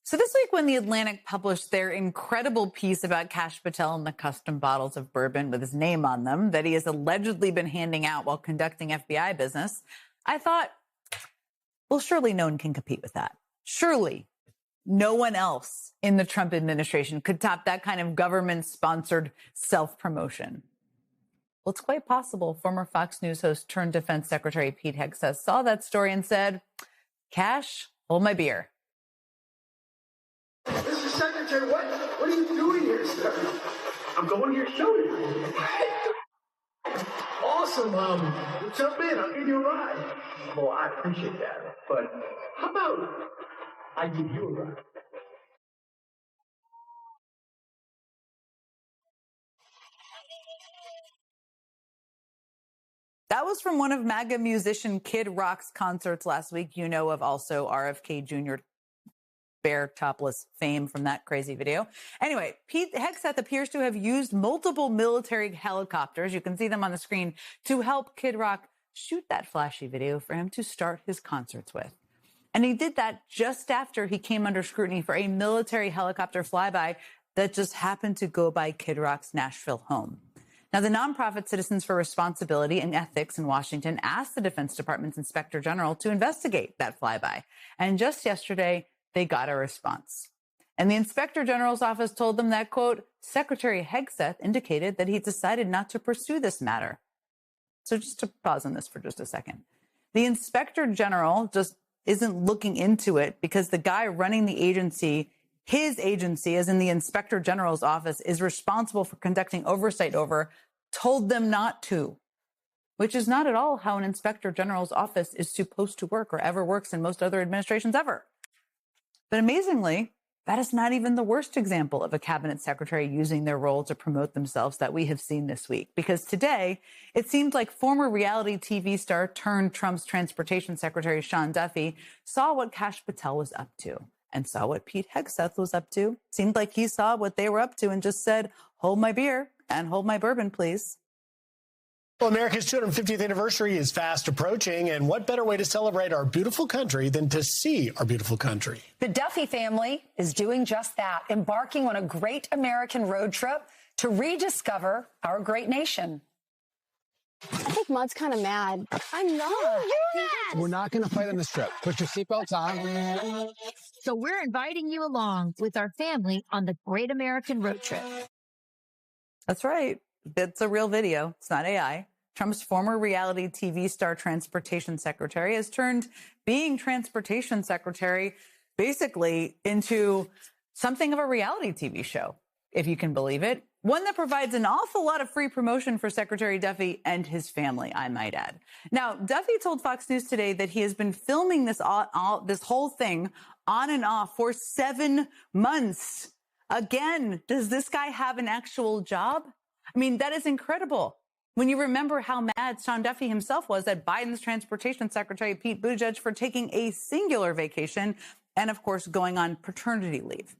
So this week when The Atlantic published their incredible piece about Kash Patel and the custom bottles of bourbon with his name on them that he has allegedly been handing out while conducting FBI business, I thought, well, surely no one can compete with that. Surely no one else in the Trump administration could top that kind of government-sponsored self-promotion. Well, it's quite possible former Fox News host turned Defense Secretary Pete Hegseth saw that story and said, Kash, hold my beer. Mr. Secretary, what are you doing here, sir? I'm going to your show tonight. Awesome. Jump in. I'll give you a ride. Well, I appreciate that. But how about I give you a ride? That was from one of MAGA musician Kid Rock's concerts last week. You know of also RFK Jr. bare topless fame from that crazy video. Anyway, Pete Hegseth appears to have used multiple military helicopters, you can see them on the screen, to help Kid Rock shoot that flashy video for him to start his concerts with. And he did that just after he came under scrutiny for a military helicopter flyby that just happened to go by Kid Rock's Nashville home. Now, the nonprofit Citizens for Responsibility and Ethics in Washington asked the Defense Department's Inspector General to investigate that flyby. And just yesterday, they got a response. And the Inspector General's office told them that, quote, Secretary Hegseth indicated that he decided not to pursue this matter. So just to pause on this for just a second. The Inspector General just isn't looking into it because the guy running the agency, his agency, as in the Inspector General's office, is responsible for conducting oversight over, told them not to, which is not at all how an Inspector General's office is supposed to work or ever works in most other administrations ever. But amazingly, that is not even the worst example of a cabinet secretary using their role to promote themselves that we have seen this week. Because today, it seemed like former reality TV star turned Trump's transportation secretary, Sean Duffy, saw what Kash Patel was up to and saw what Pete Hegseth was up to. Seemed like he saw what they were up to and just said, hold my beer and hold my bourbon, please. Well, America's 250th anniversary is fast approaching, and what better way to celebrate our beautiful country than to see our beautiful country? The Duffy family is doing just that, embarking on a great American road trip to rediscover our great nation. I think Mud's kind of mad. I'm not. You're mad. We're not going to fight on this trip. Put your seatbelts on. So we're inviting you along with our family on the Great American Road Trip. That's right. It's a real video. It's not AI. Trump's former reality TV star transportation secretary has turned being transportation secretary basically into something of a reality TV show, if you can believe it. One that provides an awful lot of free promotion for Secretary Duffy and his family, I might add. Now, Duffy told Fox News today that he has been filming this whole thing on and off for 7 months. Again, does this guy have an actual job? I mean, that is incredible. When you remember how mad Sean Duffy himself was at Biden's transportation secretary, Pete Buttigieg, for taking a singular vacation and, of course, going on paternity leave.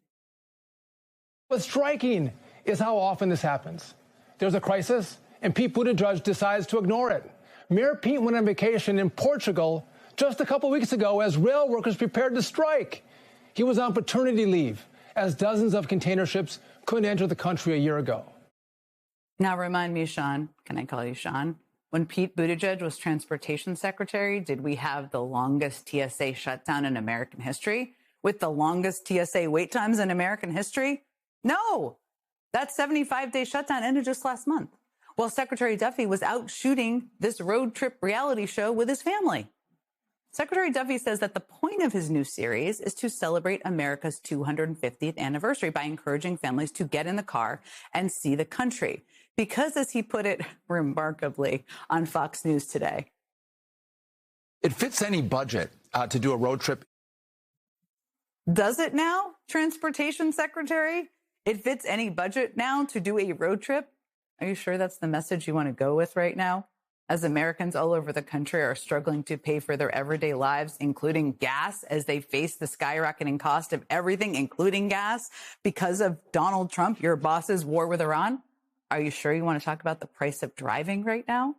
What's striking is how often this happens. There's a crisis, and Pete Buttigieg decides to ignore it. Mayor Pete went on vacation in Portugal just a couple weeks ago as rail workers prepared to strike. He was on paternity leave as dozens of container ships couldn't enter the country a year ago. Now, remind me, Sean, can I call you Sean? When Pete Buttigieg was transportation secretary, did we have the longest TSA shutdown in American history? With the longest TSA wait times in American history? No, that 75-day shutdown ended just last month, while Secretary Duffy was out shooting this road trip reality show with his family. Secretary Duffy says that the point of his new series is to celebrate America's 250th anniversary by encouraging families to get in the car and see the country. Because, as he put it remarkably on Fox News today, it fits any budget to do a road trip. Does it now, Transportation Secretary? It fits any budget now to do a road trip? Are you sure that's the message you want to go with right now? As Americans all over the country are struggling to pay for their everyday lives, including gas, as they face the skyrocketing cost of everything, including gas, because of Donald Trump, your boss's war with Iran? Are you sure you want to talk about the price of driving right now?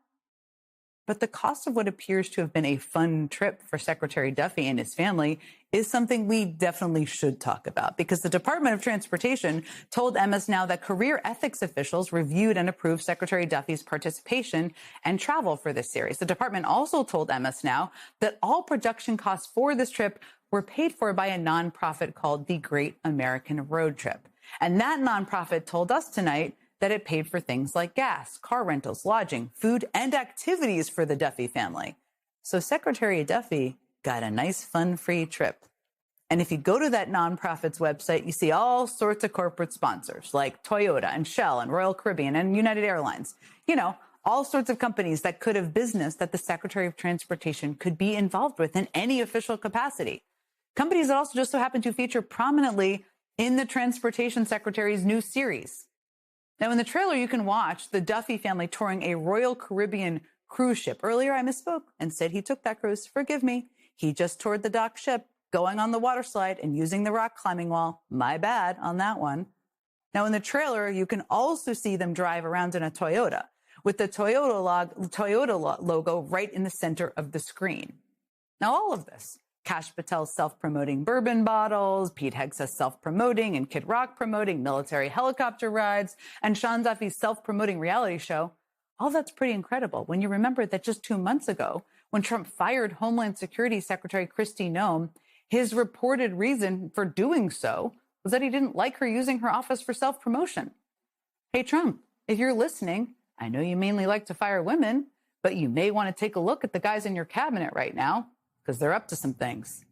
But the cost of what appears to have been a fun trip for Secretary Duffy and his family is something we definitely should talk about, because the Department of Transportation told MS Now that career ethics officials reviewed and approved Secretary Duffy's participation and travel for this series. The department also told MS Now that all production costs for this trip were paid for by a nonprofit called the Great American Road Trip. And that nonprofit told us tonight that it paid for things like gas, car rentals, lodging, food, and activities for the Duffy family. So Secretary Duffy got a nice, fun-free trip. And if you go to that nonprofit's website, you see all sorts of corporate sponsors like Toyota and Shell and Royal Caribbean and United Airlines. You know, all sorts of companies that could have business that the Secretary of Transportation could be involved with in any official capacity. Companies that also just so happen to feature prominently in the Transportation Secretary's new series. Now, in the trailer, you can watch the Duffy family touring a Royal Caribbean cruise ship. Earlier, I misspoke and said he took that cruise. Forgive me. He just toured the dock ship, going on the water slide and using the rock climbing wall. My bad on that one. Now, in the trailer, you can also see them drive around in a Toyota with the Toyota logo right in the center of the screen. Now, all of this, Kash Patel's self-promoting bourbon bottles, Pete Hegseth's self-promoting and Kid Rock promoting military helicopter rides, and Sean Duffy's self-promoting reality show, all that's pretty incredible when you remember that just 2 months ago, when Trump fired Homeland Security Secretary Kristi Noem, his reported reason for doing so was that he didn't like her using her office for self-promotion. Hey, Trump, if you're listening, I know you mainly like to fire women, but you may want to take a look at the guys in your cabinet right now, because they're up to some things.